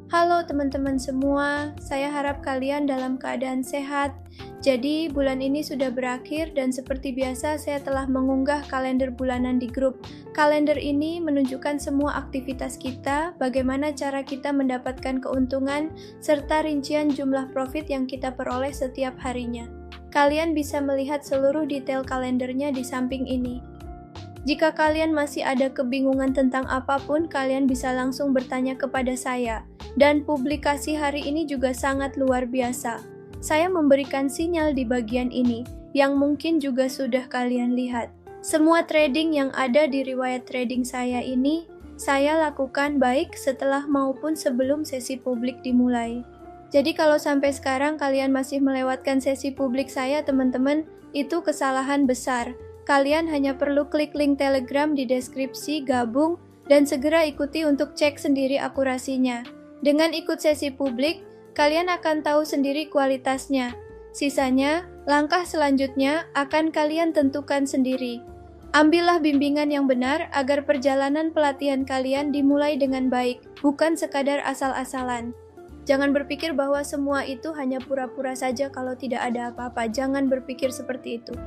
Halo teman-teman semua, saya harap kalian dalam keadaan sehat. Jadi bulan ini sudah berakhir dan seperti biasa saya telah mengunggah kalender bulanan di grup. Kalender ini menunjukkan semua aktivitas kita, bagaimana cara kita mendapatkan keuntungan, serta rincian jumlah profit yang kita peroleh setiap harinya. Kalian bisa melihat seluruh detail kalendernya di samping ini. Jika kalian masih ada kebingungan tentang apapun, kalian bisa langsung bertanya kepada saya. Dan publikasi hari ini juga sangat luar biasa. Saya memberikan sinyal di bagian ini, yang mungkin juga sudah kalian lihat. Semua trading yang ada di riwayat trading saya ini, saya lakukan baik setelah maupun sebelum sesi publik dimulai. Jadi kalau sampai sekarang kalian masih melewatkan sesi publik saya, teman-teman, itu kesalahan besar. Kalian hanya perlu klik link Telegram di deskripsi, gabung, dan segera ikuti untuk cek sendiri akurasinya. Dengan ikut sesi publik, kalian akan tahu sendiri kualitasnya. Sisanya, langkah selanjutnya akan kalian tentukan sendiri. Ambillah bimbingan yang benar agar perjalanan pelatihan kalian dimulai dengan baik, bukan sekadar asal-asalan. Jangan berpikir bahwa semua itu hanya pura-pura saja kalau tidak ada apa-apa. Jangan berpikir seperti itu.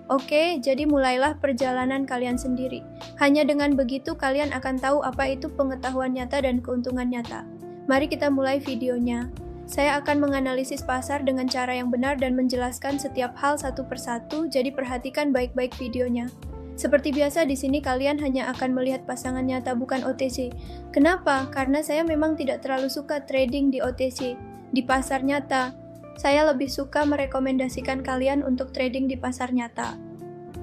Oke, jadi mulailah perjalanan kalian sendiri. Hanya dengan begitu kalian akan tahu apa itu pengetahuan nyata dan keuntungan nyata. Mari kita mulai videonya. Saya akan menganalisis pasar dengan cara yang benar dan menjelaskan setiap hal satu persatu, jadi perhatikan baik-baik videonya. Seperti biasa di sini kalian hanya akan melihat pasangan nyata bukan OTC. Kenapa? Karena saya memang tidak terlalu suka trading di OTC, di pasar nyata. Saya lebih suka merekomendasikan kalian untuk trading di pasar nyata.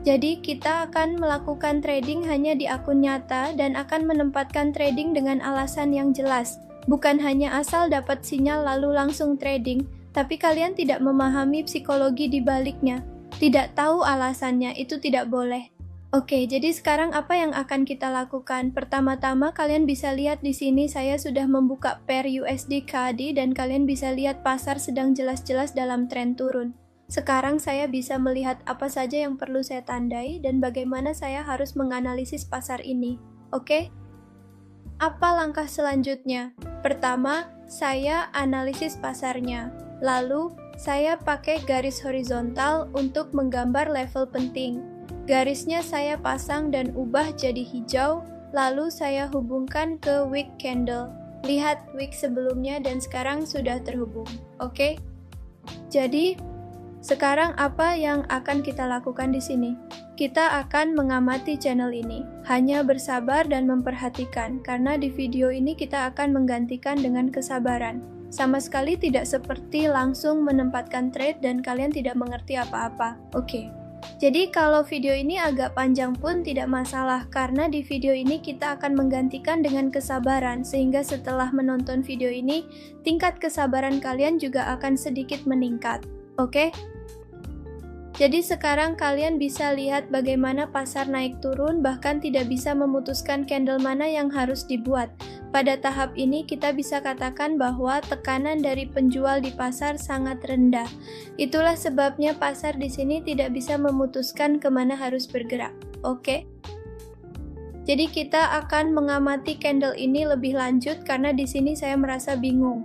Jadi kita akan melakukan trading hanya di akun nyata dan akan menempatkan trading dengan alasan yang jelas. Bukan hanya asal dapat sinyal lalu langsung trading, tapi kalian tidak memahami psikologi di baliknya. Tidak tahu alasannya, itu tidak boleh. Oke, jadi sekarang apa yang akan kita lakukan? Pertama-tama kalian bisa lihat di sini saya sudah membuka pair USD CAD dan kalian bisa lihat pasar sedang jelas-jelas dalam tren turun. Sekarang saya bisa melihat apa saja yang perlu saya tandai dan bagaimana saya harus menganalisis pasar ini. Oke? Apa langkah selanjutnya? Pertama, saya analisis pasarnya. Lalu, saya pakai garis horizontal untuk menggambar level penting. Garisnya saya pasang dan ubah jadi hijau, lalu saya hubungkan ke wick candle. Lihat wick sebelumnya dan sekarang sudah terhubung. Oke? Jadi, sekarang apa yang akan kita lakukan di sini? Kita akan mengamati channel ini. Hanya bersabar dan memperhatikan, karena di video ini kita akan menggantikan dengan kesabaran. Sama sekali tidak seperti langsung menempatkan trade dan kalian tidak mengerti apa-apa. Oke. Jadi kalau video ini agak panjang pun tidak masalah, karena di video ini kita akan menggantikan dengan kesabaran, sehingga setelah menonton video ini, tingkat kesabaran kalian juga akan sedikit meningkat. Oke? Jadi sekarang kalian bisa lihat bagaimana pasar naik turun, bahkan tidak bisa memutuskan candle mana yang harus dibuat. Pada tahap ini kita bisa katakan bahwa tekanan dari penjual di pasar sangat rendah. Itulah sebabnya pasar di sini tidak bisa memutuskan kemana harus bergerak. Oke? Jadi kita akan mengamati candle ini lebih lanjut karena di sini saya merasa bingung.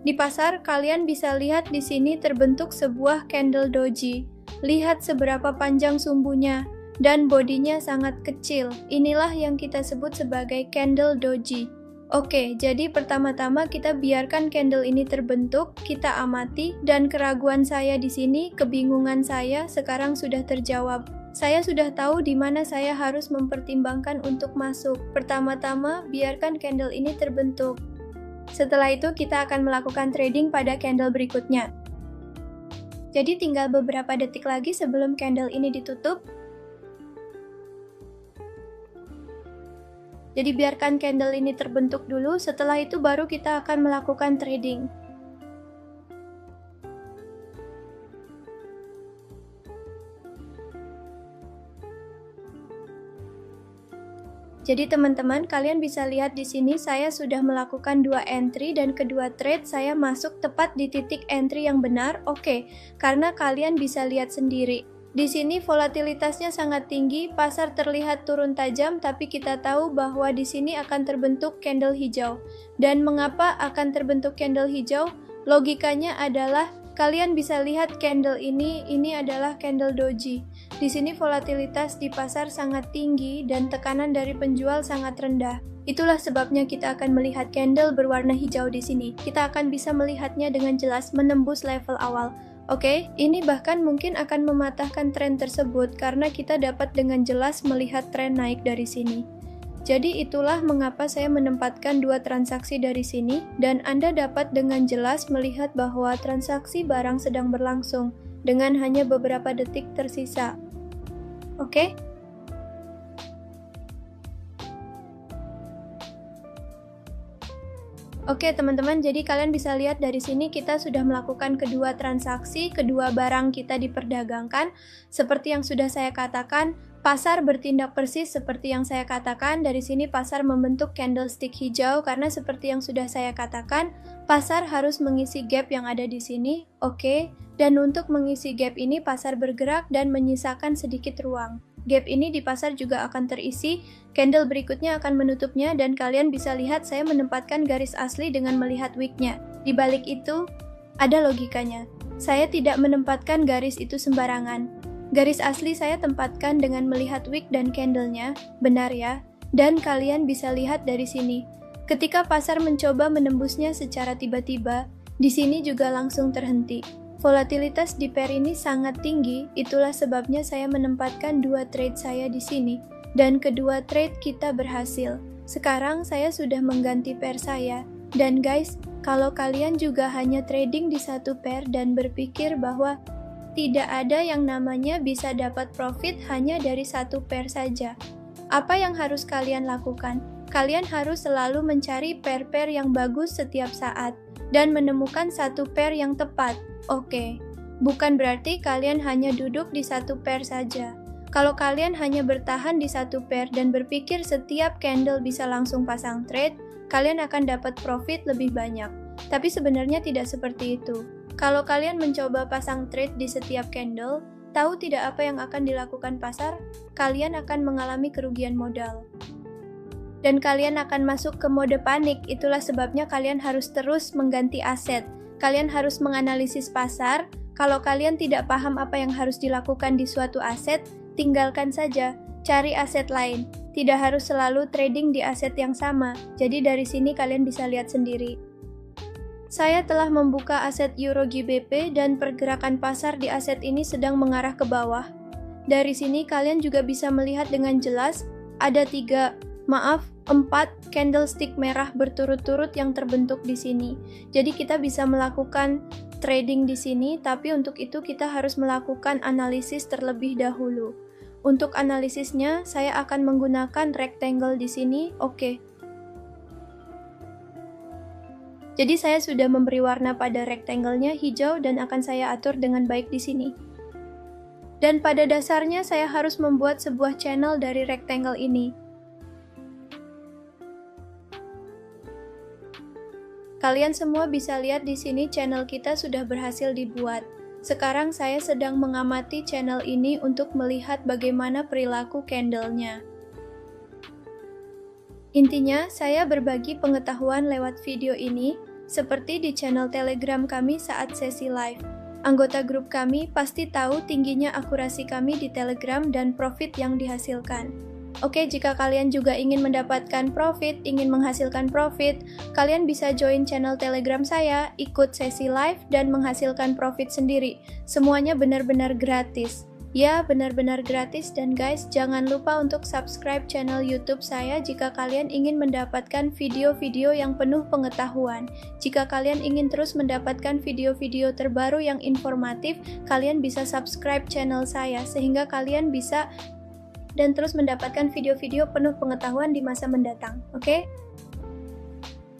Di pasar kalian bisa lihat di sini terbentuk sebuah candle doji. Lihat seberapa panjang sumbunya, dan bodinya sangat kecil. Inilah yang kita sebut sebagai candle doji. Oke, jadi pertama-tama kita biarkan candle ini terbentuk, kita amati, dan keraguan saya di sini, kebingungan saya sekarang sudah terjawab. Saya sudah tahu di mana saya harus mempertimbangkan untuk masuk. Pertama-tama, biarkan candle ini terbentuk. Setelah itu kita akan melakukan trading pada candle berikutnya. Jadi tinggal beberapa detik lagi sebelum candle ini ditutup. Jadi biarkan candle ini terbentuk dulu, setelah itu baru kita akan melakukan trading. Jadi teman-teman, kalian bisa lihat di sini saya sudah melakukan 2 entry dan kedua trade saya masuk tepat di titik entry yang benar. Oke, karena kalian bisa lihat sendiri. Di sini volatilitasnya sangat tinggi, pasar terlihat turun tajam, tapi kita tahu bahwa di sini akan terbentuk candle hijau. Dan mengapa akan terbentuk candle hijau? Logikanya adalah kalian bisa lihat candle ini adalah candle doji. Di sini volatilitas di pasar sangat tinggi dan tekanan dari penjual sangat rendah. Itulah sebabnya kita akan melihat candle berwarna hijau di sini. Kita akan bisa melihatnya dengan jelas menembus level awal. Oke, ini bahkan mungkin akan mematahkan tren tersebut karena kita dapat dengan jelas melihat tren naik dari sini. Jadi itulah mengapa saya menempatkan dua transaksi dari sini dan Anda dapat dengan jelas melihat bahwa transaksi barang sedang berlangsung dengan hanya beberapa detik tersisa. Oke? Oke teman-teman, jadi kalian bisa lihat dari sini kita sudah melakukan kedua transaksi, kedua barang kita diperdagangkan. Seperti yang sudah saya katakan, pasar bertindak persis seperti yang saya katakan. Dari sini pasar membentuk candlestick hijau karena seperti yang sudah saya katakan, pasar harus mengisi gap yang ada di sini. Oke, dan untuk mengisi gap ini pasar bergerak dan menyisakan sedikit ruang. Gap ini di pasar juga akan terisi, candle berikutnya akan menutupnya dan kalian bisa lihat saya menempatkan garis asli dengan melihat wick-nya. Di balik itu, ada logikanya. Saya tidak menempatkan garis itu sembarangan. Garis asli saya tempatkan dengan melihat wick dan candlenya, benar ya? Dan kalian bisa lihat dari sini. Ketika pasar mencoba menembusnya secara tiba-tiba, di sini juga langsung terhenti. Volatilitas di pair ini sangat tinggi, itulah sebabnya saya menempatkan dua trade saya di sini. Dan kedua trade kita berhasil. Sekarang saya sudah mengganti pair saya. Dan guys, kalau kalian juga hanya trading di satu pair dan berpikir bahwa tidak ada yang namanya bisa dapat profit hanya dari satu pair saja. Apa yang harus kalian lakukan? Kalian harus selalu mencari pair-pair yang bagus setiap saat dan menemukan satu pair yang tepat. Oke, bukan berarti kalian hanya duduk di satu pair saja. Kalau kalian hanya bertahan di satu pair dan berpikir setiap candle bisa langsung pasang trade, kalian akan dapat profit lebih banyak. Tapi sebenarnya tidak seperti itu. Kalau kalian mencoba pasang trade di setiap candle, tahu tidak apa yang akan dilakukan pasar? Kalian akan mengalami kerugian modal. Dan kalian akan masuk ke mode panik, itulah sebabnya kalian harus terus mengganti aset. Kalian harus menganalisis pasar. Kalau kalian tidak paham apa yang harus dilakukan di suatu aset, tinggalkan saja, cari aset lain. Tidak harus selalu trading di aset yang sama. Jadi dari sini kalian bisa lihat sendiri. Saya telah membuka aset Euro GBP dan pergerakan pasar di aset ini sedang mengarah ke bawah. Dari sini kalian juga bisa melihat dengan jelas ada 4 candlestick merah berturut-turut yang terbentuk di sini. Jadi kita bisa melakukan trading di sini, tapi untuk itu kita harus melakukan analisis terlebih dahulu. Untuk analisisnya, saya akan menggunakan rectangle di sini. Oke. Jadi saya sudah memberi warna pada rectangle-nya hijau dan akan saya atur dengan baik di sini. Dan pada dasarnya saya harus membuat sebuah channel dari rectangle ini. Kalian semua bisa lihat di sini channel kita sudah berhasil dibuat. Sekarang saya sedang mengamati channel ini untuk melihat bagaimana perilaku candle-nya. Intinya, saya berbagi pengetahuan lewat video ini, seperti di channel Telegram kami saat sesi live. Anggota grup kami pasti tahu tingginya akurasi kami di Telegram dan profit yang dihasilkan. Oke, jika kalian juga ingin mendapatkan profit, ingin menghasilkan profit, kalian bisa join channel Telegram saya, ikut sesi live, dan menghasilkan profit sendiri. Semuanya benar-benar gratis. Ya, benar-benar gratis, dan guys, jangan lupa untuk subscribe channel YouTube saya jika kalian ingin mendapatkan video-video yang penuh pengetahuan. Jika kalian ingin terus mendapatkan video-video terbaru yang informatif, kalian bisa subscribe channel saya, sehingga kalian bisa dan terus mendapatkan video-video penuh pengetahuan di masa mendatang, oke?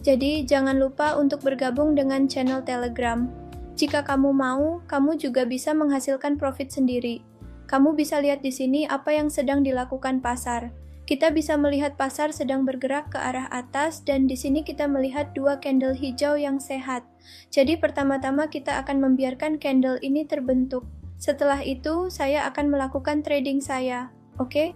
Jadi, jangan lupa untuk bergabung dengan channel Telegram. Jika kamu mau, kamu juga bisa menghasilkan profit sendiri. Kamu bisa lihat di sini apa yang sedang dilakukan pasar. Kita bisa melihat pasar sedang bergerak ke arah atas dan di sini kita melihat dua candle hijau yang sehat. Jadi, pertama-tama kita akan membiarkan candle ini terbentuk. Setelah itu, saya akan melakukan trading saya. Oke?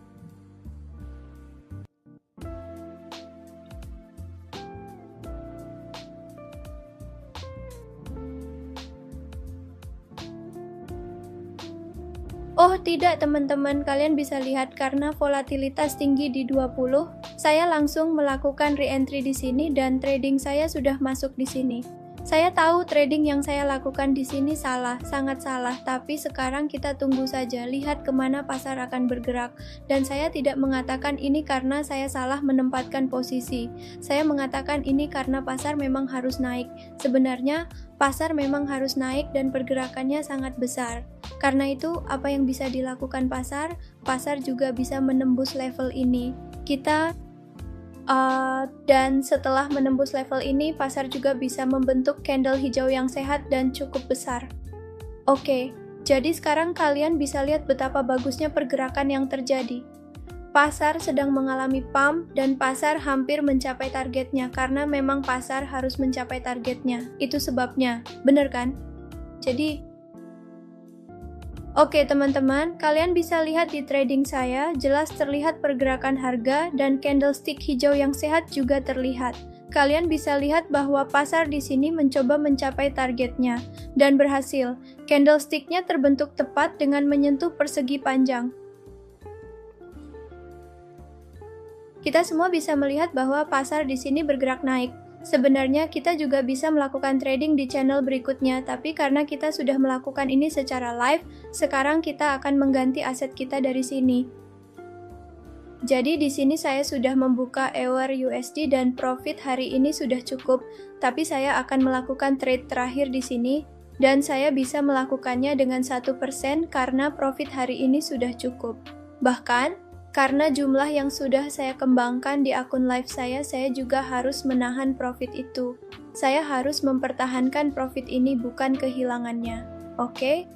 Oh tidak teman-teman, kalian bisa lihat karena volatilitas tinggi di 20, saya langsung melakukan re-entry di sini dan trading saya sudah masuk di sini. Saya tahu trading yang saya lakukan di sini salah, sangat salah, tapi sekarang kita tunggu saja, lihat kemana pasar akan bergerak. Dan saya tidak mengatakan ini karena saya salah menempatkan posisi. Saya mengatakan ini karena pasar memang harus naik. Sebenarnya, pasar memang harus naik dan pergerakannya sangat besar. Karena itu, apa yang bisa dilakukan pasar? Pasar juga bisa menembus level ini. Dan setelah menembus level ini, pasar juga bisa membentuk candle hijau yang sehat dan cukup besar. Oke, jadi sekarang kalian bisa lihat betapa bagusnya pergerakan yang terjadi. Pasar sedang mengalami pump dan pasar hampir mencapai targetnya karena memang pasar harus mencapai targetnya. Itu sebabnya, bener kan? Jadi, oke teman-teman, kalian bisa lihat di trading saya, jelas terlihat pergerakan harga dan candlestick hijau yang sehat juga terlihat. Kalian bisa lihat bahwa pasar di sini mencoba mencapai targetnya, dan berhasil. Candlesticknya terbentuk tepat dengan menyentuh persegi panjang. Kita semua bisa melihat bahwa pasar di sini bergerak naik. Sebenarnya kita juga bisa melakukan trading di channel berikutnya, tapi karena kita sudah melakukan ini secara live, sekarang kita akan mengganti aset kita dari sini. Jadi di sini saya sudah membuka EUR USD dan profit hari ini sudah cukup, tapi saya akan melakukan trade terakhir di sini, dan saya bisa melakukannya dengan 1% karena profit hari ini sudah cukup. Bahkan, karena jumlah yang sudah saya kembangkan di akun live saya juga harus menahan profit itu. Saya harus mempertahankan profit ini, bukan kehilangannya. Oke?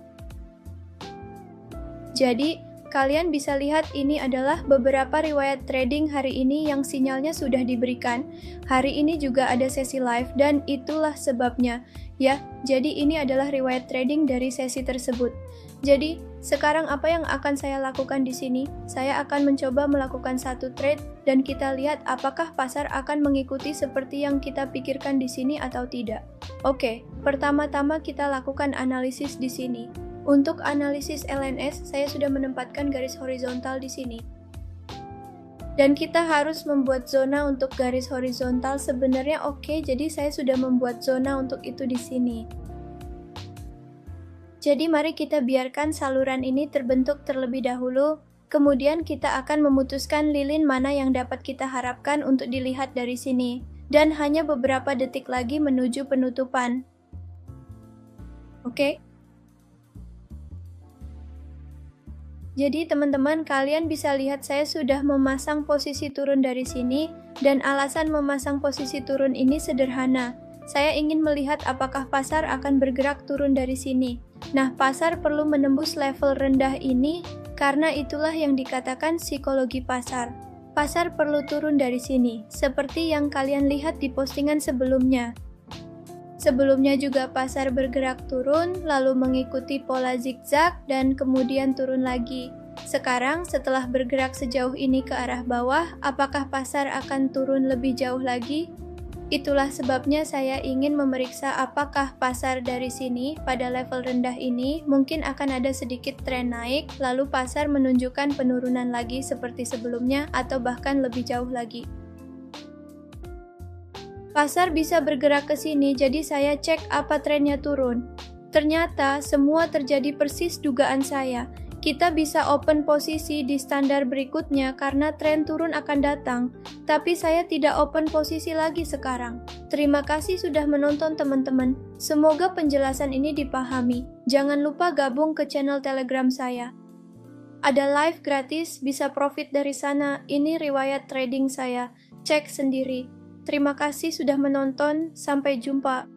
Jadi, kalian bisa lihat ini adalah beberapa riwayat trading hari ini yang sinyalnya sudah diberikan. Hari ini juga ada sesi live dan itulah sebabnya. Ya, jadi ini adalah riwayat trading dari sesi tersebut. Jadi, sekarang apa yang akan saya lakukan di sini? Saya akan mencoba melakukan satu trade dan kita lihat apakah pasar akan mengikuti seperti yang kita pikirkan di sini atau tidak. Oke, pertama-tama kita lakukan analisis di sini. Untuk analisis LNS, saya sudah menempatkan garis horizontal di sini. Dan kita harus membuat zona untuk garis horizontal. Sebenarnya oke, jadi saya sudah membuat zona untuk itu di sini. Jadi mari kita biarkan saluran ini terbentuk terlebih dahulu, kemudian kita akan memutuskan lilin mana yang dapat kita harapkan untuk dilihat dari sini, dan hanya beberapa detik lagi menuju penutupan. Oke? Jadi teman-teman, kalian bisa lihat saya sudah memasang posisi turun dari sini, dan alasan memasang posisi turun ini sederhana. Saya ingin melihat apakah pasar akan bergerak turun dari sini. Nah, pasar perlu menembus level rendah ini karena itulah yang dikatakan psikologi pasar. Pasar perlu turun dari sini, seperti yang kalian lihat di postingan sebelumnya. Sebelumnya juga pasar bergerak turun, lalu mengikuti pola zigzag dan kemudian turun lagi. Sekarang setelah bergerak sejauh ini ke arah bawah, apakah pasar akan turun lebih jauh lagi? Itulah sebabnya saya ingin memeriksa apakah pasar dari sini pada level rendah ini mungkin akan ada sedikit tren naik, lalu pasar menunjukkan penurunan lagi seperti sebelumnya atau bahkan lebih jauh lagi. Pasar bisa bergerak ke sini, jadi saya cek apa trennya turun. Ternyata semua terjadi persis dugaan saya. Kita bisa open posisi di standar berikutnya karena tren turun akan datang, tapi saya tidak open posisi lagi sekarang. Terima kasih sudah menonton teman-teman. Semoga penjelasan ini dipahami. Jangan lupa gabung ke channel Telegram saya. Ada live gratis, bisa profit dari sana. Ini riwayat trading saya. Cek sendiri. Terima kasih sudah menonton. Sampai jumpa.